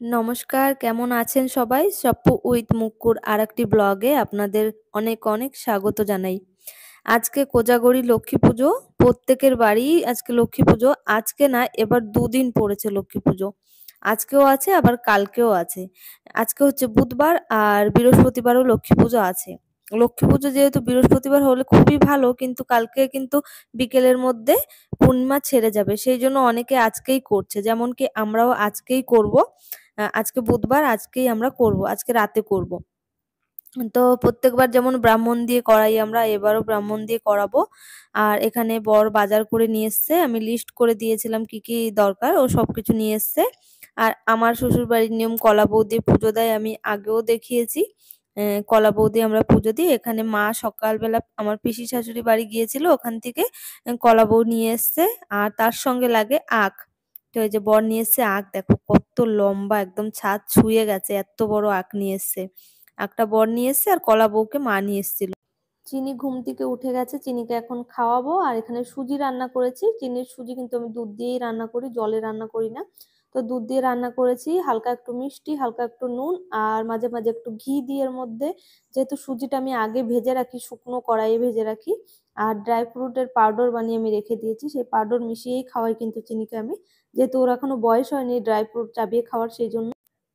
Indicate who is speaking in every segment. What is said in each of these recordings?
Speaker 1: নমস্কার, কেমন আছেন সবাই? সপ্পু উইথ মুক্কুর আরেকটি ব্লগে আপনাদের অনেক অনেক স্বাগত জানাই। আজকে কোজাগরী লক্ষ্মী পুজো। প্রত্যেকের বাড়িই আজকে লক্ষ্মী পুজো। আজকে না, এবার ২ দিন পড়েছে লক্ষ্মী পুজো। আজকেও আছে, আবার কালকেও আছে। আজকে হচ্ছে বুধবার আর বৃহস্পতিবারও লক্ষ্মী পুজো আছে। লক্ষ্মী পুজো যেহেতু বৃহস্পতিবার হলে খুবই ভালো, কিন্তু কালকে কিন্তু বিকেলের মধ্যে পূর্ণিমা ছেড়ে যাবে। সেইজন্য অনেকে আজকেই করছে। যেমন কি আমরাও আজকেই করব। আজকে বুধবার, আজকেই আমরা করব। আজকে রাতে করব। তো প্রত্যেকবার যেমন ব্রাহ্মণ দিয়ে করাই আমরা, এবারও ব্রাহ্মণ দিয়ে করাবো। আর এখানে বর বাজার করে নিয়ে এসছে। আমি লিস্ট করে দিয়েছিলাম কি কি দরকার, ও সবকিছু নিয়ে এসছে। আর আমার শ্বশুরবাড়ির নিয়ম কলা বউ দিয়ে পুজো দেয়, আমি আগেও দেখিয়েছি। কলা বউ দিয়ে আমরা পুজো দিই। এখানে মা সকালবেলা আমার পিসি শাশুড়ি বাড়ি গিয়েছিল, ওখান থেকে কলা বউ নিয়ে এসছে। আর তার সঙ্গে লাগে আখ। তো এই যে বর নিয়ে এসছে আখ, দেখো কত লম্বা, একদম ছাদ ছুঁয়ে গেছে, এত বড় আখ নিয়ে এসছে। একটা বর নিয়ে এসছে আর কলা বউকে মা নিয়ে এসেছিল। চিনি ঘুম থেকে উঠে গেছে, চিনিকে এখন খাওয়াবো। আর এখানে সুজি রান্না করেছি। চিনির সুজি কিন্তু আমি দুধ দিয়েই রান্না করি, জলে রান্না করি না। তো দুধ দিয়ে রান্না করেছি, হালকা একটু মিষ্টি, হালকা একটু নুন, আর মাঝে মাঝে একটু ঘি দিয়ে এর মধ্যে। যেহেতু সুজিটা আমি আগে ভেজে রাখি, শুকনো কড়াইয়ে ভেজে রাখি। আর ড্রাই ফ্রুটের পাউডার বানিয়ে আমি রেখে দিয়েছি, সেই পাউডার মিশিয়েই খাওয়াই কিন্তু চিনিকে আমি। যেহেতু ওর এখনো বয়স হয়নি ড্রাই ফ্রুট চাবিয়ে খাওয়ার, সেই জন্য।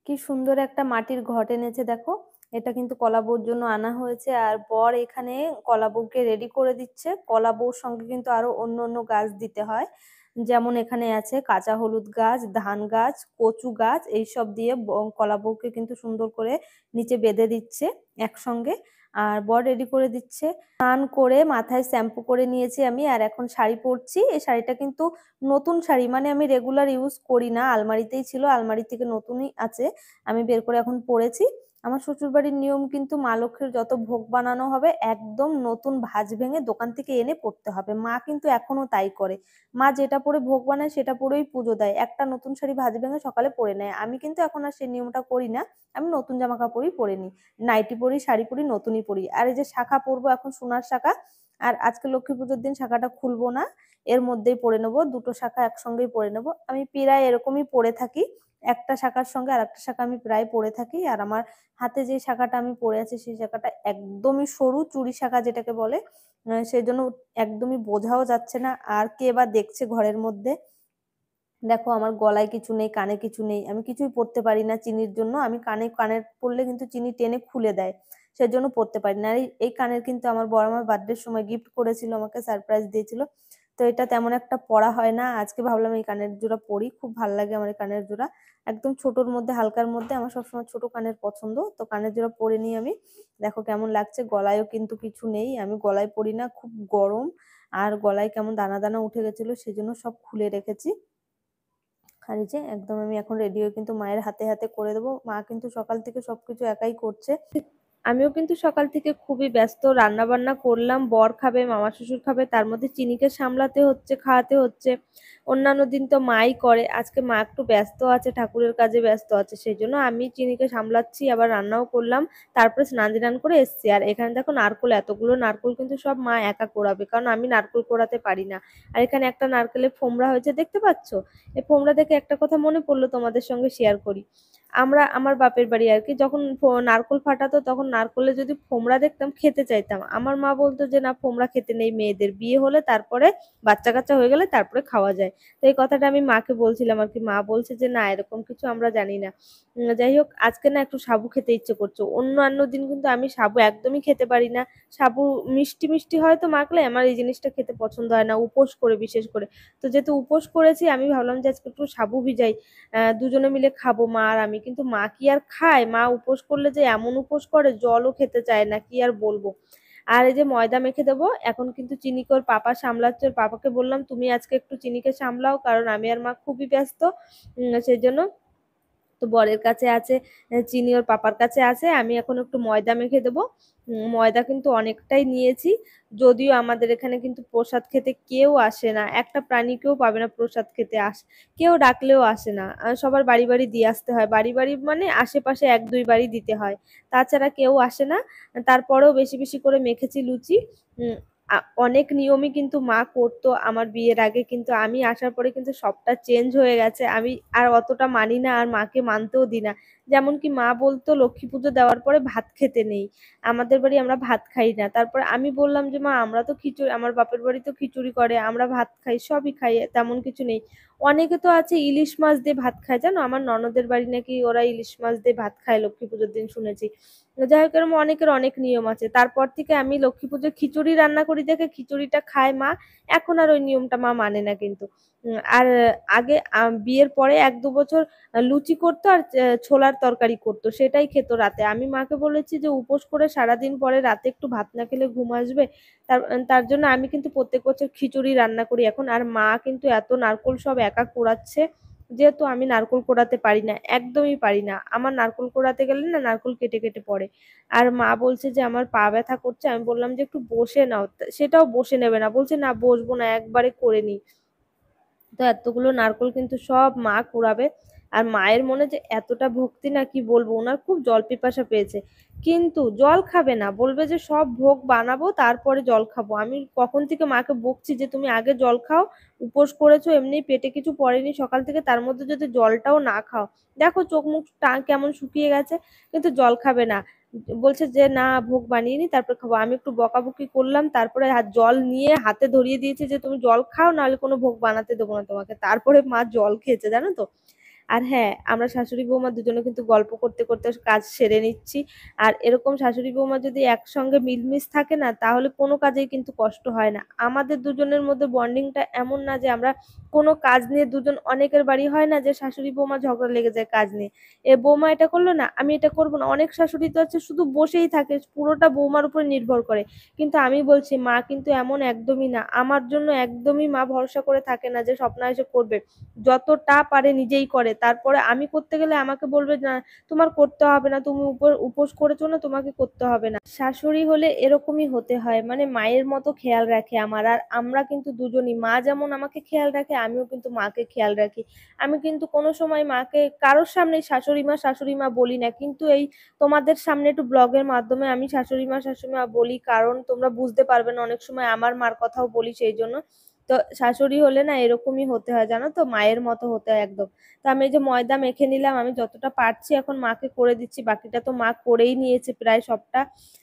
Speaker 1: কি সুন্দর একটা মাটির ঘট এনেছে দেখো। এটা কিন্তু কলা বউর জন্য আনা হয়েছে। আর বর এখানে কলা বউকে রেডি করে দিচ্ছে। কলা বউর সঙ্গে কিন্তু আরো অন্য অন্য গাছ দিতে হয়। যেমন এখানে আছে কাঁচা হলুদ গাছ, ধান গাছ, কচু গাছ, এইসব দিয়ে কলা বউকে কিন্তু সুন্দর করে নিচে বেঁধে দিচ্ছে একসঙ্গে। আর বর রেডি করে দিচ্ছে। স্নান করে মাথায় শ্যাম্পু করে নিয়েছি আমি, আর এখন শাড়ি পরছি। এই শাড়িটা কিন্তু নতুন শাড়ি, মানে আমি রেগুলার ইউজ করি না, আলমারিতেই ছিল, আলমারি থেকে নতুনই আছে। আমি বের করে এখন পরেছি। আমার শ্বশুরবাড়ির নিয়ম কিন্তু মা লক্ষ্মীর যত ভোগ বানানো হবে একদম নতুন ভাঁজ ভেঙে দোকান থেকে এনে পরতে হবে। মা কিন্তু এখনো তাই করে। মা যেটা পরে ভোগ বানায় সেটা পরেই পুজো দেয়, একটা নতুন শাড়ি ভাঁজ ভেঙে সকালে পরে নেয়। আমি কিন্তু এখন আর সেই নিয়মটা করি না। আমি নতুন জামা কাপড়ই পরে নিই, নাইটি পরি, শাড়ি পরি, নতুনই পরি। আর এই যে শাখা পরবো এখন, সোনার শাখা। আর আজকে লক্ষ্মী পুজোর দিন শাখাটা খুলবো না, এর মধ্যেই পরে নেবো। দুটো শাখা একসঙ্গেই পরে নেবো। আমি প্রায় এরকমই পরে থাকি, একটা শাখার সঙ্গে আর একটা শাখা আমি প্রায় পরে থাকি। আর আমার হাতে যে শাখাটা আমি পরে আছি সেই শাখাটা একদমই সরু, চুড়ি শাখা যেটাকে বলে। সেই জন্য একদমই বোঝাও যাচ্ছে না আর কে বা দেখছে ঘরের মধ্যে। দেখো আমার গলায় কিছু নেই, কানে কিছু নেই, আমি কিছুই পরতে পারি না চিনির জন্য। আমি কানের পরলে কিন্তু চিনি টেনে খুলে দেয়, সেজন্য পরতে পারি না। আর এই কানের কিন্তু আমার বড় আমার বার্থডের সময় গিফট করেছিল, আমাকে সারপ্রাইজ দিয়েছিল। তো এটা তেমন একটা পরা হয় না, আজকে ভাবলাম এই কানের জোড়া পরি, খুব ভালো লাগে আমার এই কানের জোড়া। একদম ছোটর মধ্যে, হালকার মধ্যে, আমার সবসময় ছোট কানের পছন্দ, তো কানের জোড়া পরে নিই আমি। দেখো কেমন লাগছে। গলায়ও কিন্তু কিছু নেই, আমি গলায় পরি না, খুব গরম। আর গলায় কেমন দানা দানা উঠে গেছিল, সেজন্য সব খুলে রেখেছি। আর এই যে একদম আমি এখন রেডি হয়ে কিন্তু মায়ের হাতে হাতে করে দেবো। মা কিন্তু সকাল থেকে সবকিছু একাই করছে। আমিও কিন্তু সকাল থেকে খুবই ব্যস্ত, রান্না বান্না করলাম, বর খাবে, মামা শ্বশুর খাবে, তার মধ্যে চিনিকে সামলাতে হচ্ছে, খাওয়াতে হচ্ছে। অন্যান্য দিন তো মাই করে, আজকে মা একটু ব্যস্ত আছে, ঠাকুরের কাজে ব্যস্ত আছে, সেই জন্য আমি চিনিকে সামলাচ্ছি, আবার রান্নাও করলাম। তারপরে স্নান টান করে এসছি। আর এখানে দেখো নারকোল, এতগুলো নারকোল কিন্তু সব মা একা কোড়াবে, কারণ আমি নারকোল কোড়াতে পারি না। আর এখানে একটা নারকেলের ফোমরা হয়েছে, দেখতে পাচ্ছ? এই ফোমরা দেখে একটা কথা মনে পড়লো, তোমাদের সঙ্গে শেয়ার করি। আমার বাপের বাড়ি আর কি, যখন নারকোল ফাটাতো তখন নারকোলে যদি ফোমরা দেখতাম খেতে চাইতাম। আমার মা বলতো যে না, ফোমরা খেতে নেই, মেয়েদের বিয়ে হলে তারপরে, বাচ্চা কাচ্চা হয়ে গেলে তারপরে খাওয়া যায়। তো এই কথাটা আমি মাকে বলছিলাম আর কি, মা বলছে যে না, এরকম কিছু আমরা জানি না। যাই হোক, আজকে না একটু সাবু খেতে ইচ্ছে করছে। অন্যান্য দিন কিন্তু আমি সাবু একদমই খেতে পারি না। সাবু মিষ্টি মিষ্টি হয়তো মাখলে, আমার এই জিনিসটা খেতে পছন্দ হয় না, উপোস করে বিশেষ করে। তো যেহেতু উপোস করেছি, আমি ভাবলাম যে আজকে একটু সাবু ভিজাই, দুজনে মিলে খাবো মা আর আমি। কিন্তু মা কি আর খায়? মা উপোস করলে যে এমন উপোস করে, জলও খেতে চায় না, কি আর বলবো। আর এই যে ময়দা মেখে দেবো এখন, কিন্তু চিনিকে ওর পাপা সামলাচ্ছে। ওর পাপাকে বললাম তুমি আজকে একটু চিনিকে সামলাও, কারণ আমি আর মা খুবই ব্যস্ত। সেই জন্য। তো বরের কাছে আছে চিনি, ওর পাপার কাছে আছে। আমি এখন একটু ময়দা মেখে দেবো। ময়দা কিন্তু অনেকটাই নিয়েছি। যদিও আমাদের এখানে কিন্তু প্রসাদ খেতে কেউ আসে না, একটা প্রাণীকেও পাবে না প্রসাদ খেতে কেউ ডাকলেও আসে না। সবার বাড়ি বাড়ি দিয়ে আসতে হয়, বাড়ি বাড়ি মানে আশেপাশে এক দুই বাড়ি দিতে হয়, তাছাড়া কেউ আসে না। তারপরেও বেশি বেশি করে মেখেছি লুচি। অনেক নিয়মই কিন্তু মা করতো আমার বিয়ের আগে, কিন্তু আমি আসার পরে কিন্তু সবটা চেঞ্জ হয়ে গেছে। আমি আর অতটা মানি না, আর মাকে মানতেও দিই না। যেমন কি মা বলতো লক্ষ্মী পুজো দেওয়ার পরে ভাত খেতে নেই। আমাদের বাড়ি আমরা ভাত খাই না। তারপরে আমি বললাম যে, "মা আমরা তো খিচুড়ি, আমার বাপের বাড়ি তো খিচুড়ি করে, আমরা ভাত খাই, সবই খাই, তেমন কিছু নেই।" অনেকে তো আছে ইলিশ মাছ দিয়ে ভাত খায়, জানো? আমার ননদের বাড়ি নাকি ওরা ইলিশ মাছ দিয়ে ভাত খায় লক্ষ্মী পুজোর দিন, শুনেছি। যাই হোক, এরকম অনেকের অনেক নিয়ম আছে। তারপর থেকে আমি লক্ষ্মী পুজোয় খিচুড়ি রান্না করি দেখে খিচুড়িটা খায় মা। এখন আর ওই নিয়মটা মা মানে না কিন্তু। আর আগে বিয়ের পরে ১-২ বছর লুচি করতো আর ছোলার তরকারি করতো। সেটাই খেত রাতে। আমি মাকে বলেছি যে, উপোস করে সারাদিন পরে রাতে একটু ভাত না খেলে ঘুম আসবে। তার জন্য আমি কিন্তু প্রত্যেক বছর খিচুড়ি রান্না করি এখন। আর মা কিন্তু এত নারকোল সব একা কোড়াচ্ছে। যেহেতু আমি নারকোল কোড়াতে পারি না, একদমই পারি না। আমার নারকোল কোড়াতে গেলে না নারকোল কেটে, কেটে পড়ে। আর মা বলছে যে আমার পা ব্যথা করছে। আমি বললাম যে, "একটু বসে নাও।" সেটাও বসে নেবে না। বলছে, "না বসবো না, একবারে করে নিই।" তো এতগুলো নারকোল কিন্তু সব মা কুড়াবে। আর মায়ের মনে যে এতটা ভক্তি, না কি বলবো, ওনার খুব জল পিপাসা পেয়েছে, কিন্তু জল খাবে না, বলবে যে সব ভোগ বানাবো তারপরে জল খাবো। আমি কখন থেকে মাকে বকছি যে তুমি আগে জল খাও, উপোস করেছো, এমনি পেটে কিছু পড়েনি সকাল থেকে, তার মধ্যে যদি জলটাও না খাও, দেখো চোখ মুখ কেমন শুকিয়ে গেছে, কিন্তু জল খাবে না। বলছে যে না ভোগ বানিয়ে নি তারপর খাবো। আমি একটু বকাবকি করলাম, তারপরে জল নিয়ে হাতে ধরিয়ে দিয়েছে যে তুমি জল খাও, নাহলে কোনো ভোগ বানাতে দেবো না তোমাকে। তারপরে মা জল খেয়েছে, জানো তো। আর হ্যাঁ, আমরা শাশুড়ি বৌমা দুজনে কিন্তু গল্প করতে করতে কাজ সেরে নিচ্ছি। আর এরকম শাশুড়ি বৌমা যদি একসঙ্গে মিলমিশ থাকে না, তাহলে কোনো কাজেই কিন্তু কষ্ট হয় না। আমাদের দুজনের মধ্যে বন্ডিংটা এমন না যে আমরা কোনো কাজ নিয়ে দুজন, অনেকের বাড়ি হয় না যে শাশুড়ি বৌমা ঝগড়া লেগে যায় কাজ নিয়ে। এ বৌমা এটা করলো না, আমি এটা করবো না। অনেক শাশুড়ি তো আছে শুধু বসেই থাকে, পুরোটা বৌমার উপরে নির্ভর করে। কিন্তু আমি বলছি মা কিন্তু এমন একদমই না। আমার জন্য একদমই মা ভরসা করে থাকে না যে স্বপ্না এসে করবে। যতটা পারে নিজেই করে। তারপরে আমি করতে গেলে আমাকে বলবে, না তোমার করতে হবে না, তুমি উপোস করেছো না, তোমাকে করতে হবে না। শাশুড়ি হলে এরকমই হতে হয়, মানে মায়ের মতো খেয়াল রাখে আমার। আর আমরা কিন্তু দুজনই, মা যেমন আমাকে খেয়াল রাখে, আমিও কিন্তু মাকে খেয়াল রাখি। আমি কিন্তু কোনো সময় মাকে কারোর সামনে শাশুড়ি মা বলি না, কিন্তু এই তোমাদের সামনে একটু ব্লগের মাধ্যমে আমি শাশুড়ি মা বলি, কারণ তোমরা বুঝতে পারবে না, অনেক সময় আমার মার কথাও বলি সেই জন্য। তো শাশুড়ি হলে না এরকমই হতে হয়, জানো তো, মায়ের মতো হতে হয় একদম। তো আমি এই যে ময়দা মেখে নিলাম, আমি যতটা পারছি এখন মাকে করে দিচ্ছি, বাকিটা তো মা করেই নিয়েছে প্রায় সবটা।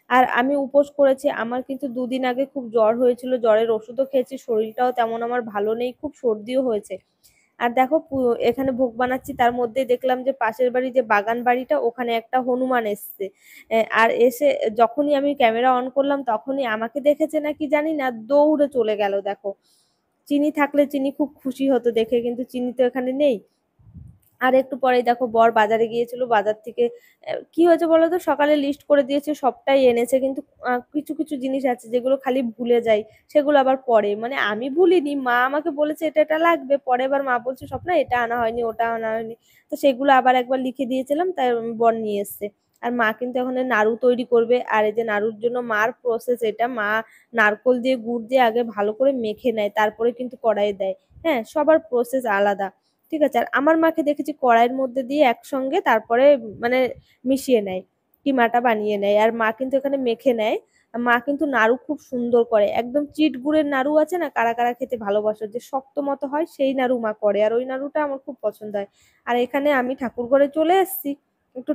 Speaker 1: আর আমি উপোস করেছি, আমার কিন্তু ২ দিন আগে খুব জ্বর হয়েছিল, জ্বরের ওষুধও খেয়েছি, শরীরটাও তেমন আমার ভালো নেই, খুব সর্দিও হয়েছে। আর দেখো এখানে ভোগ বানাচ্ছি, তার মধ্যে দেখলাম যে পাশের বাড়ি যে বাগান বাড়িটা, ওখানে একটা হনুমান এসছে। আর এসে যখনই আমি ক্যামেরা অন করলাম, তখনই আমাকে দেখেছে না কি জানি না, দৌড়ে চলে গেল। দেখো, চিনি থাকলে চিনি খুব খুশি হতো দেখে, কিন্তু চিনি তো এখানে নেই। আর একটু পরেই দেখো বর বাজারে গিয়েছিল, বাজার থেকে কি হয়েছে বলো তো, সকালে লিস্ট করে দিয়েছে সবটাই এনেছে, কিন্তু কিছু কিছু জিনিস আছে যেগুলো খালি ভুলে যাই, সেগুলো আবার পরে, মানে আমি ভুলিনি, মা আমাকে বলেছে এটা এটা লাগবে, পরে এবার মা বলছে স্বপ্না এটা আনা হয়নি, ওটা আনা হয়নি। তো সেগুলো আবার একবার লিখে দিয়েছিলাম, তাই বর নিয়ে এসছে। আর মা কিন্তু এখন নাড়ু তৈরি করবে, আর এই যে নাড়ুর জন্য মার প্রসেস এটা, মা নারকোল দিয়ে গুড় দিয়ে আগে ভালো করে মেখে নেয়, তারপরে কিন্তু কড়াইয়ে দেয়। হ্যাঁ, সবার প্রসেস আলাদা। ঠিক আছে? আর আমার মাকে দেখেছি কড়াইয়ের মধ্যে দিয়ে একসঙ্গে তারপরে মানে মিশিয়ে নেয়। কিমাটা বানিয়ে নেয়। আর মা কিন্তু এখানে মেখে নেয়। মা কিন্তু নাড়ু খুব সুন্দর করে। একদম চিট গুড়ের নাড়ু আছে না? কারা, কারা খেতে ভালোবাসো? যে শক্ত মতো হয় সেই নাড়ু মা করে। আর ওই নাড়ুটা আমার খুব পছন্দ হয়। আর এখানে আমি ঠাকুর ঘরে চলে এসেছি। একটু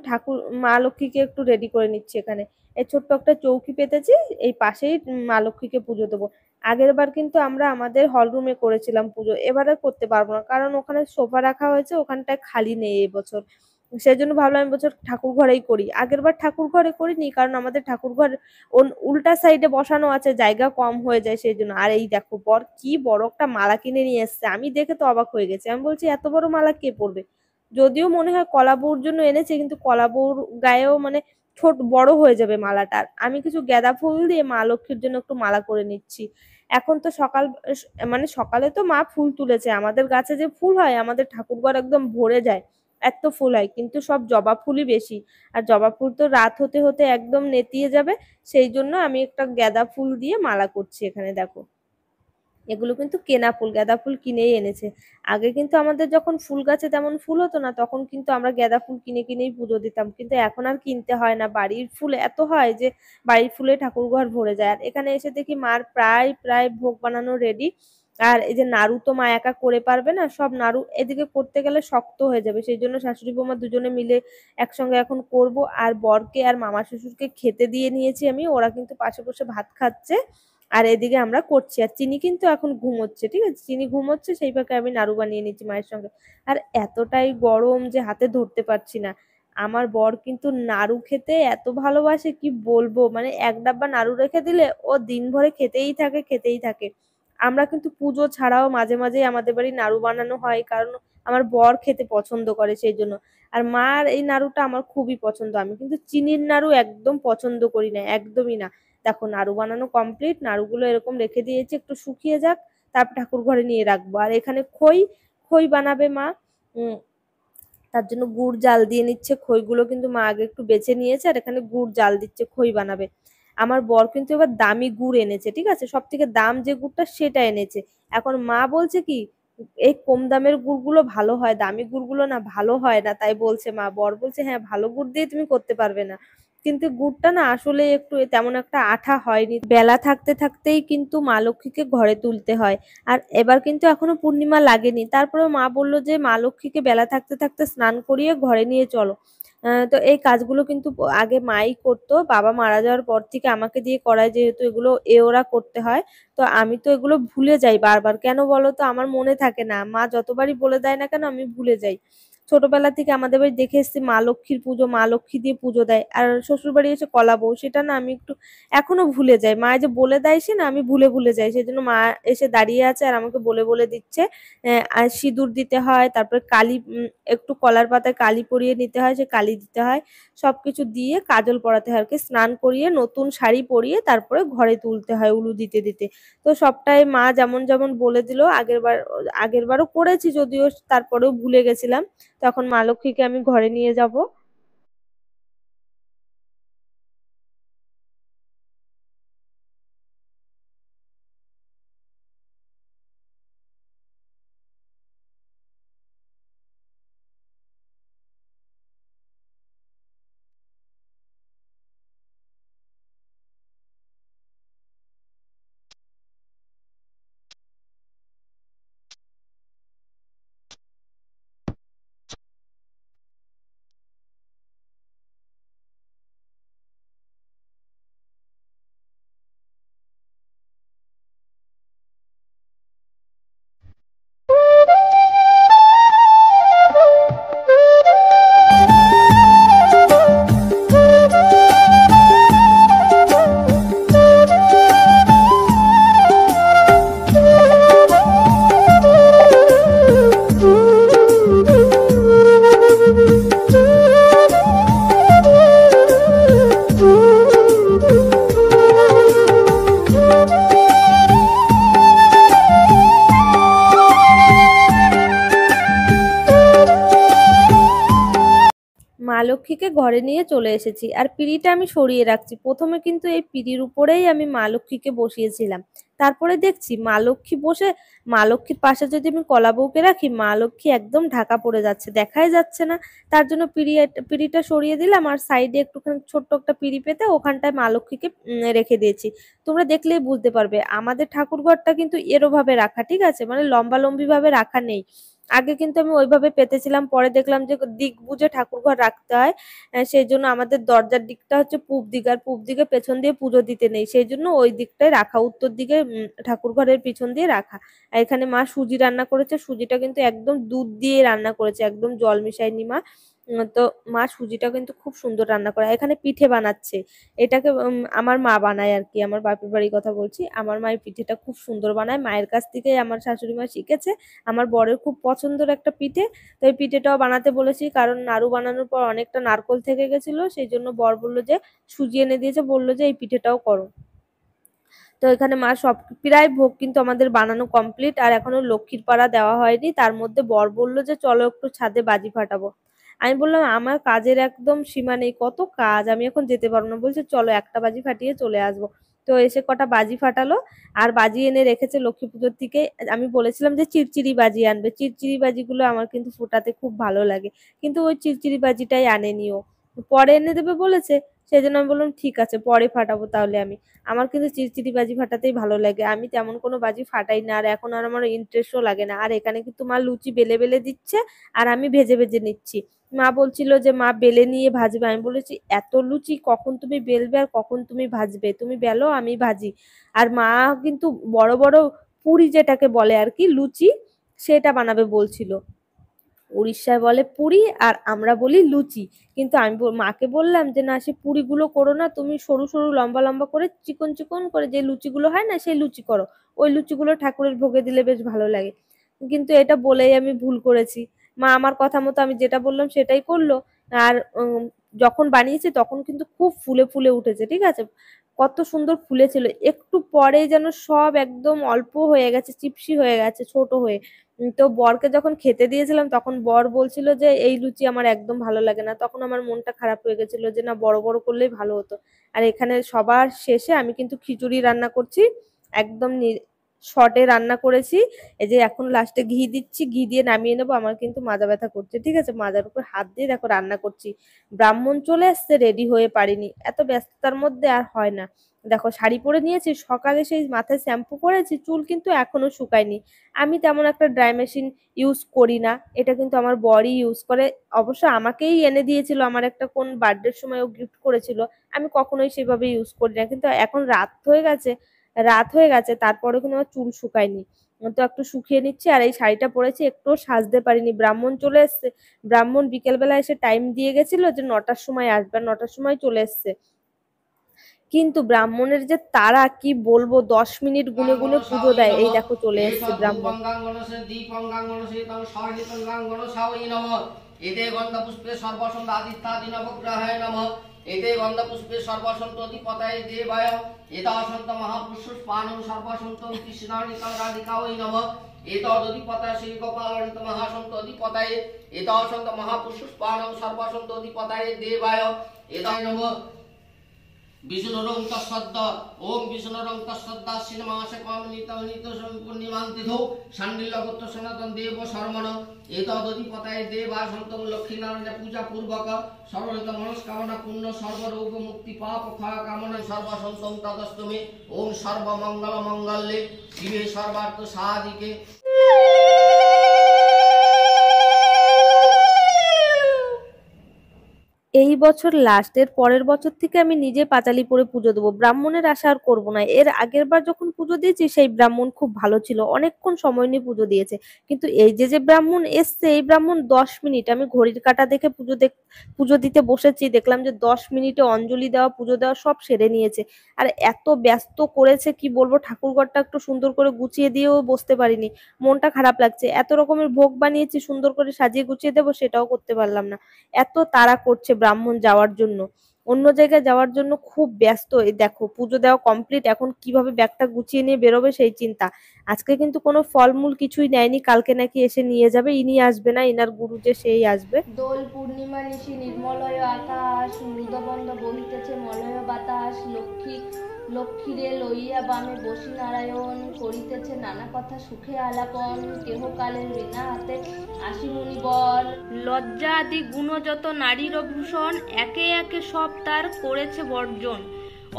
Speaker 1: মা লক্ষ্মীকে একটু রেডি করে নিচ্ছি এখানে। এই ছোট্ট একটা চৌকি পেতেছি। এই পাশেই মা লক্ষ্মীকে পুজো দেবো। আগেরবার কিন্তু আমরা আমাদের হল রুমে করেছিলাম পুজো। এবার আর করতে পারবো না। কারণ ওখানে সোফা রাখা হয়েছে, ওখানটায় খালি নেই এবছর। সেজন্য ভাবলাম এবছর ঠাকুর ঘরেই করি। আগেরবার ঠাকুর ঘরে করিনি, কারণ আমাদের ঠাকুর ঘর উল্টা সাইডে বসানো আছে, জায়গা কম হয়ে যায় সেইজন্য। আর এই দেখো বর কি বড় একটা মালা কিনে নিয়ে এসছে। আমি দেখে তো অবাক হয়ে গেছি। আমি বলছি এত বড় মালা কে পরবে? যদিও মনে হয় কলা বউর জন্য এনেছে, কিন্তু কলা বউর গায়েও মানে বড় হয়ে যাবে মালাটা। আমি কিছু গাঁদা ফুল দিয়ে মা লক্ষ্মীর জন্য একটু মালা করে নিচ্ছি। এখন তো মানে সকালে তো মা ফুল তুলেছে। আমাদের গাছে যে ফুল হয়, আমাদের ঠাকুরঘর একদম ভরে যায়। এত ফুল হয়, কিন্তু সব জবা ফুলই বেশি। আর জবা ফুল তো রাত হতে হতে একদম নেতিয়ে যাবে। সেই জন্য আমি একটা গাঁদা ফুল দিয়ে মালা করছি এখানে, দেখো। এগুলো কিন্তু কেনা ফুল, গাঁদা ফুল কিনেই এনেছে। আগে কিন্তু আমাদের যখন ফুল গাছে তেমন ফুল হতো না, তখন কিন্তু আমরা গাঁদা ফুল কিনে কিনেই পুজো দিতাম। কিন্তু এখন আর কিনতে হয় না। বাড়ির ফুল এত হয় যে বাড়ির ফুলে ঠাকুরঘর ভরে যায়। আর এখানে এসে দেখি মার প্রায় ভোগ বানানো রেডি। আর এই যে নাড়ু তো মা একা করে পারবে না, সব নাড়ু এদিকে করতে গেলে শক্ত হয়ে যাবে। সেই জন্য শাশুড়ি বৌমা দুজনে মিলে একসঙ্গে এখন করব। আর বরকে আর মামা শ্বশুরকে খেতে দিয়ে নিয়েছি আমি, ওরা কিন্তু পাশে বসে ভাত খাচ্ছে। আর এদিকে আমরা করছি, আর চিনি কিন্তু এখন ঘুমোচ্ছে, ঠিক আছে, চিনি ঘুমোচ্ছে, সেই ফাঁকে আমি নাড়ু বানিয়ে নিচ্ছি মায়ের সঙ্গে। আর এতটাই গরম যে হাতে ধরতে পারছি না। আমার বর কিন্তু নাড়ু খেতে এত ভালোবাসে কি বলবো, মানে এক ডাব্বা নাড়ু রেখে দিলে ও দিন ভরে খেতেই থাকে খেতেই থাকে। আমরা কিন্তু পুজো ছাড়াও মাঝে মাঝে আমাদের বাড়ি নাড়ু বানানো হয়, কারণ আমার বর খেতে পছন্দ করে সেই জন্য। আর মার এই নাড়ুটা আমার খুবই পছন্দ, আমি কিন্তু চিনির নাড়ু একদম পছন্দ করি না, একদমই না। দেখো নাড়ু বানানো কমপ্লিট, নাড়ুগুলো এরকম রেখে দিয়েছি একটু শুকিয়ে যাক, তারপর ঠাকুর ঘরে নিয়ে রাখবো। আর এখানে খই, খই বানাবে মা। উম তার জন্য গুড় জাল দিয়ে নিচ্ছে, খইগুলো কিন্তু মা আগে একটু বেছে নিয়েছে, আর এখানে গুড় জাল দিচ্ছে, খই বানাবে। আমার বর কিন্তু এবার দামি গুড় এনেছে, ঠিক আছে, সব থেকে দাম যে গুড়টা সেটা এনেছে। এখন মা বলছে কি এই কম দামের গুড়গুলো ভালো হয়, দামি গুড়গুলো না ভালো হয় না, তাই বলছে মা। বর বলছে হ্যাঁ ভালো গুড় দিয়ে তুমি করতে পারবে না, কিন্তু গুড়টা না আসলে একটু তেমন একটা আঠা হয়নি। বেলা থাকতে থাকতেই কিন্তু মা লক্ষ্মীকে ঘরে তুলতে হয়। আর এবার কিন্তু এখনো পূর্ণিমা লাগেনি, তারপরেও মা বলল যে মা লক্ষ্মীকে বেলা থাকতে থাকতে স্নান করিয়ে ঘরে নিয়ে চলো। তো এই কাজগুলো কিন্তু আগে মাই করতো, বাবা মারা যাওয়ার পর থেকে আমাকে দিয়ে করায়, যেহেতু এগুলো ওরা করতে হয়। তো আমি তো এগুলো ভুলে যাই বারবার, কেন বলো তো, আমার মনে থাকে না, মা যতবারই বলে দেয় না কেন আমি ভুলে যাই। ছোটবেলা থেকে আমাদের বাড়ি দেখে এসেছি মা লক্ষ্মীর পুজো, মা লক্ষ্মী দিয়ে পুজো দেয়। আর শ্বশুর বাড়ি এসে কলা বউ, সেটা না আমি একটু এখনো ভুলে যাই। মা যে বলে দেয় সে না আমি ভুলে যাই, সেই জন্য মা এসে দাঁড়িয়ে আছে আর আমাকে বলে দিচ্ছে। আর সিঁদুর দিতে হয়, তারপরে কালি, একটু কলার পাতায় কালি পরিয়ে নিতে হয়, সে কালি দিতে হয়, সবকিছু দিয়ে কাজল পরাতে হয় আর কি, স্নান করিয়ে নতুন শাড়ি পরিয়ে তারপরে ঘরে তুলতে হয় উলু দিতে দিতে। তো সবটাই মা যেমন যেমন বলে দিল। আগের বারও করেছি যদিও, তারপরেও ভুলে গেছিলাম। তখন মা লক্ষ্মীকে আমি ঘরে নিয়ে যাব। মা লক্ষ্মীকে ঘরে নিয়ে চলে এসেছি, আর পিঁড়িটা আমি সরিয়ে রাখছি। প্রথমে কিন্তু এই পিঁড়ির উপরেই আমি মা লক্ষ্মীকে বসিয়েছিলাম। তারপরে দেখছি মা লক্ষ্মী বসে, মা লক্ষ্মীর পাশে যদি আমি কলা বউকে রাখি, মা লক্ষ্মী একদম ঢাকা পড়ে যাচ্ছে, দেখাই যাচ্ছে না। তার জন্য পিঁড়িটা সরিয়ে দিলাম, আর সাইডে একটুখানি ছোট্ট একটা পিঁড়ি পেতে ওখানটায় মা লক্ষ্মীকে রেখে দিয়েছি। তোমরা দেখলেই বুঝতে পারবে আমাদের ঠাকুরঘরটা কিন্তু এরোভাবে রাখা, ঠিক আছে, মানে লম্বালম্বি ভাবে রাখা নেই। আগে কিন্তু আমি ওইভাবে পেতেছিলাম, পরে দেখলাম যে দিক বুঝে ঠাকুরঘর রাখতে হয়। সেই জন্য আমাদের দরজার দিকটা হচ্ছে পূব দিক, আর পূব দিকে পেছন দিয়ে পুজো দিতে নেই, সেই জন্য ওই দিকটায় রাখা, উত্তর দিকে ঠাকুরঘরের পিছন দিয়ে রাখা। আর এখানে মা সুজি রান্না করেছে, সুজিটা কিন্তু একদম দুধ দিয়ে রান্না করেছে, একদম জল মিশায়নি মা। তো মা সুজিটা কিন্তু খুব সুন্দর রান্না করে। এখানে পিঠে বানাচ্ছে, এটাকে আমার মা বানায় আর কি, আমার বাপের বাড়ির কথা বলছি। আমার মা এই পিঠেটা খুব সুন্দর বানায়, মায়ের কাছ থেকে আমার শাশুড়ি মা শিখেছে। আমার বরের খুব পছন্দের একটা পিঠে। তো এই পিঠেটাও বানাতে বলেছি, কারণ নাড়ু বানানোর পর অনেকটা নারকোল থেকে গেছিল, সেই জন্য বর বললো যে সুজি এনে দিয়েছে, বললো যে এই পিঠেটাও করো। তো এখানে মা সব প্রায় ভোগ কিন্তু আমাদের বানানো কমপ্লিট, আর এখনো লক্ষ্মীর পাড়া দেওয়া হয়নি। তার মধ্যে বর বললো যে চলো একটু ছাদে বাজি ফাটাবো। আমি বললাম আমার কাজের একদম সীমা নেই, কত কাজ, আমি এখন যেতে পারবো না। বলছে চলো একটা বাজি ফাটিয়ে চলে আসবো। তো এসে কটা বাজি ফাটালো, আর বাজি এনে রেখেছে লক্ষ্মী পুজোর থেকে। আমি বলেছিলাম যে চিরচিরি বাজি আনবে, চিরচিরি বাজিগুলো আমার কিন্তু ফোটাতে খুব ভালো লাগে, কিন্তু ওই চিরচিরি বাজিটাই আনেনি ও, পরে এনে দেবে বলেছে। সেই জন্য আমি বললাম ঠিক আছে পরে ফাটাবো তাহলে আমি। আমার কিন্তু চিরচিরি বাজি ফাটাতেই ভালো লাগে, আমি তেমন কোনো বাজি ফাটাই না, আর এখন আর আমার ইন্টারেস্টও লাগে না। আর এখানে কিন্তু মা লুচি বেলে বেলে দিচ্ছে আর আমি ভেজে ভেজে নিচ্ছি। মা বলছিল যে মা বেলে নিয়ে ভাজবে, আমি বলেছি এত লুচি কখন তুমি বেলবে আর কখন তুমি ভাজবে, তুমি বেলো আমি ভাজি। আর মা কিন্তু বড় বড় পুরি যেটাকে বলে আর কি লুচি, সেটা বানাবে বলছিল। উড়িষ্যায় বলে পুরি আর আমরা বলি লুচি। কিন্তু আমি মাকে বললাম যে না সে পুরিগুলো করো না, তুমি সরু সরু লম্বা লম্বা করে চিকন চিকন করে যে লুচিগুলো হয় না সেই লুচি করো, ওই লুচিগুলো ঠাকুরের ভোগে দিলে বেশ ভালো লাগে। কিন্তু এটা বলেই আমি ভুল করেছি। মা আমার কথা মতো আমি যেটা বললাম সেটাই করলো। আর যখন বানিয়েছি তখন কিন্তু খুব ফুলে ফুলে উঠেছে, ঠিক আছে, কত সুন্দর ফুলেছিল, একটু পরে যেন সব একদম অল্প হয়ে গেছে, চিপসি হয়ে গেছে ছোট হয়ে। তো বরকে যখন খেতে দিয়েছিলাম তখন বর বলছিল যে এই লুচি আমার একদম ভালো লাগে না, তখন আমার মনটা খারাপ হয়ে গেছিল যে না বড় বড় করলেই ভালো হতো। আর এখানে সবার শেষে আমি কিন্তু খিচুড়ি রান্না করছি, একদম শর্টে রান্না করেছি। এই যে এখন লাস্টে ঘি দিচ্ছি, ঘি দিয়ে নামিয়ে নেবো, আমার কিন্তু মাজা ব্যথা করছে, ঠিক আছে, মাজার উপর হাত দিয়ে দেখো রান্না করছি। ব্রাহ্মণ চলে আসছে, রেডি হয়ে পারিনি, এত ব্যস্ততার মধ্যে আর হয় না। দেখো শাড়ি পরে নিয়েছি, সকালে সেই মাথায় শ্যাম্পু করেছি, চুল কিন্তু এখনো শুকায়নি। আমি তেমন একটা ড্রাই মেশিন ইউজ করি না, এটা কিন্তু আমার বরই ইউজ করে। অবশ্য আমাকেই এনে দিয়েছিল, আমার একটা কোন বার্থডের সময় ও গিফট করেছিল, আমি কখনোই সেভাবে ইউজ করি না। কিন্তু এখন রাত হয়ে গেছে তারপরেও কিন্তু আমার চুল শুকায়নি, তো একটু শুকিয়ে নিচ্ছি। আর এই শাড়িটা পরেছি, একটু সাজতে পারিনি, ব্রাহ্মণ চলে এসছে। ব্রাহ্মণ বিকেলবেলা এসে টাইম দিয়ে গেছিল যে 9টার সময় আসবে, 9টার সময় চলে এসছে। কিন্তু ব্রাহ্মণের যে তারা কি বলবো, 10 মিনিট গুনে গুনে পুজো দেয়। এই দেখো চলে এসছে ব্রাহ্মণ।
Speaker 2: এতে গন্ধপুষ্পে সর্বসন্ত আদিত্যাদি নবগ্রহায় নমঃ। এতে গন্ধপুষ্পে সর্বসন্ত অধিপতায় দেবায়। এতা অসন্ত মহাপুষ্পাণং সর্বসন্তং কৃষ্ণানিতং রাধিকায় নমঃ। এতদধিপতায় শ্রী গোপালনিত মহাসন্ত অধিপতায়। এতা অসন্ত মহাপুষ্পাণং সর্বসন্ত অধিপতায় দেবায়। এতায় নমঃ। বিষ্ণুরং তৎসদ্দ ওম বিষ্ণুরং তৎসদ্দা সিনেমাসে কমনিত নিত পূর্ণিমাং তিথৌ শান্ডিল্যগোত্র সনাতন দেব শর্মণ। এতদধিপতায় দেবা সন্তং লক্ষ্মীনারায়ণ পূজা পূর্বক সর্বত মনস্কামনা পূর্ণ সর্বরোগ মুক্তি পাপ ক্ষয় কামনা সর্বসন্তং তদস্তমে। ওম সর্বমঙ্গল মঙ্গলে শিবে সর্বার্থ সাধিকে।
Speaker 1: এই বছর লাস্টের পরের বছর থেকে আমি নিজে পাঁচালি পরে পুজো দেবো, ব্রাহ্মণের আশা আর করবো না। এর আগের বার যখন পুজো দিয়েছি সেই ব্রাহ্মণ খুব ভালো ছিল, অনেকক্ষণ সময় নিয়ে পুজো দিয়েছে। কিন্তু এই যে ব্রাহ্মণ এসছে, এই ব্রাহ্মণ 10 মিনিট, আমি ঘড়ির কাঁটা দেখে পুজো দিতে বসেছি, দেখলাম যে 10 মিনিটে অঞ্জলি দেওয়া পুজো দেওয়া সব সেরে নিয়েছে। আর এত ব্যস্ত করেছে কি বলবো, ঠাকুরঘরটা একটু সুন্দর করে গুছিয়ে দিয়েও বসতে পারিনি, মনটা খারাপ লাগছে। এত রকমের ভোগ বানিয়েছি, সুন্দর করে সাজিয়ে গুছিয়ে দেবো সেটাও করতে পারলাম না, এত তাড়া করছে ব্রাহ্মণ যাওয়ার জন্য, অন্য জায়গায় যাওয়ার জন্য খুব ব্যস্ত। এই দেখো পুজো দেওয়া কমপ্লিট, এখন কিভাবে ব্যাগটা গুছিয়ে নিয়ে বেরোবে সেই চিন্তা। আজকে কিন্তু কোনো ফলমূল কিছুই নেয়নি, কালকে নাকি এসে নিয়ে যাবে, ইনি আসবে না, ইনার গুরু যে সেই আসবে।
Speaker 3: দোল পূর্ণিমা নিশি নির্মলয় আকাশ, মৃদবন্ধ বহিতেছে মলয় বাতাস, লক্ষ্মীরে লইয়া বামে বসি নারায়ণ, করিতেছে নানা কথা সুখে আলাপন, কেহ কালের বিনা হাতে আসি মুনিবর। লজ্জা আদি গুণ যত নারীর ভূষণ, একে একে সব তার করেছে বর্জন।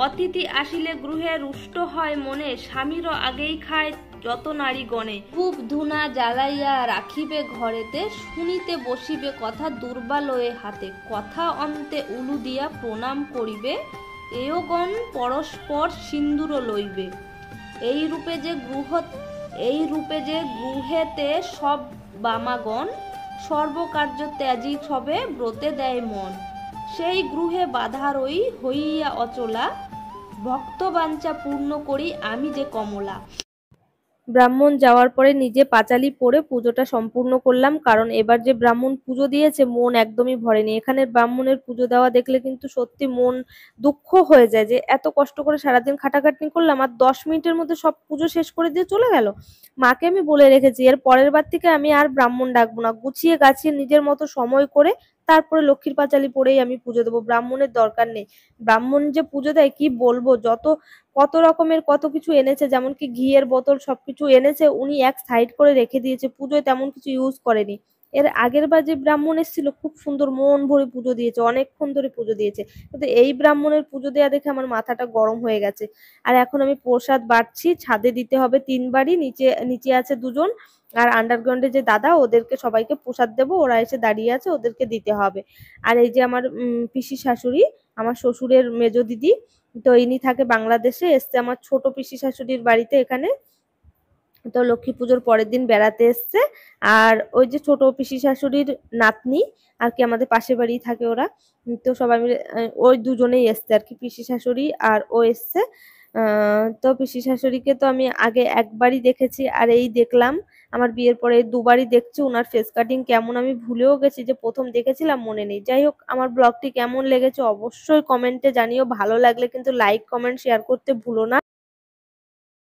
Speaker 3: অতিথি আসিলে গৃহে রুষ্ট হয় মনে, স্বামীরও আগেই খায় যত নারী গণে। খুব ধুনা জ্বালাইয়া রাখিবে ঘরেতে, শুনিতে বসিবে কথা দুর্বালয়ে হাতে। কথা অন্তে উলু দিয়া প্রণাম করিবে, এয়গণ পরস্পর সিন্দুর লইবে। এই রূপে যে গৃহেতে সব বামাগণ, সর্বকার্য ত্যাজি সবে ব্রতে দেয় মন। সেই গৃহে বাধারই হইয়া অচলা, ভক্তবাঞ্ছা পূর্ণ করি আমি যে কমলা।
Speaker 1: ব্রাহ্মণ যাওয়ার পরে নিজে পাঁচালি পরে পুজোটা সম্পূর্ণ করলাম, কারণ এবার যে ব্রাহ্মণ পুজো দিয়েছে মন একদমই ভরেনি। এখানের ব্রাহ্মণের পুজো দেওয়া দেখলে কিন্তু সত্যি মন দুঃখ হয়ে যায় যে এত কষ্ট করে সারাদিন খাটাখাটনি করলাম আর 10 মিনিটের মধ্যে সব পুজো শেষ করে দিয়ে চলে গেল। মাকে আমি বলে রেখেছি এর পরের বার থেকে আমি আর ব্রাহ্মণ ডাকবো না, গুছিয়ে গাছিয়ে নিজের মতো সময় করে তারপরে লক্ষ্মীর পাঁচালী পড়েই আমি পুজো দেবো, ব্রাহ্মণের দরকার নেই। ব্রাহ্মণ যে পুজো দেয় কি বলবো, কত রকমের কত কিছু এনেছে, যেমন কি ঘিয়ের বোতল সবকিছু এনেছে, উনি এক সাইড করে রেখে দিয়েছে, পুজোয় তেমন কিছু ইউজ করেনি। এর আগের বার যে ব্রাহ্মণ এসেছিল খুব সুন্দর মন ভরে পুজো দিয়েছে, অনেকক্ষণ ধরে পুজো দিয়েছে, কিন্তু এই ব্রাহ্মণের পুজো দেওয়া দেখে আমার মাথাটা গরম হয়ে গেছে। আর এখন আমি প্রসাদ বাড়ছি, ছাদে দিতে হবে 3 বারই, নিচে নিচে আছে 2জন, আর আন্ডারগ্রাউন্ডে যে দাদা ওদেরকে সবাইকে প্রসাদ দেবো, ওরা এসে দাঁড়িয়ে আছে, ওদেরকে দিতে হবে। আর এই যে আমার পিসি শাশুড়ি, আমার শ্বশুরের মেজো দিদি, তো ইনি থাকে বাংলাদেশে, এসছে আমার ছোট পিসি শাশুড়ির বাড়িতে এখানে, তো লক্ষ্মী পুজোর পরের দিন বেড়াতে এসছে। আর ওই যে ছোট পিসি শাশুড়ির নাতনি আর কি, আমাদের পাশের বাড়ি থাকে ওরা, তো সবাই মিলে ওই দুজনেই এসছে আর কি, পিসি শাশুড়ি আর ও এসছে। তো পিসি শাশুড়িকে তো আমি আগে একবারই দেখেছি, আর এই দেখলাম আমার বিয়ের পরে 2বারই দেখছি। ওনার ফেস কাটিং কেমন আমি ভুলেও গেছি, যে প্রথম দেখেছিলাম মনে নেই। যাই হোক, আমার ব্লগটি কেমন লেগেছে অবশ্যই কমেন্টে জানিও, ভালো লাগলে কিন্তু লাইক কমেন্ট শেয়ার করতে ভুলো না।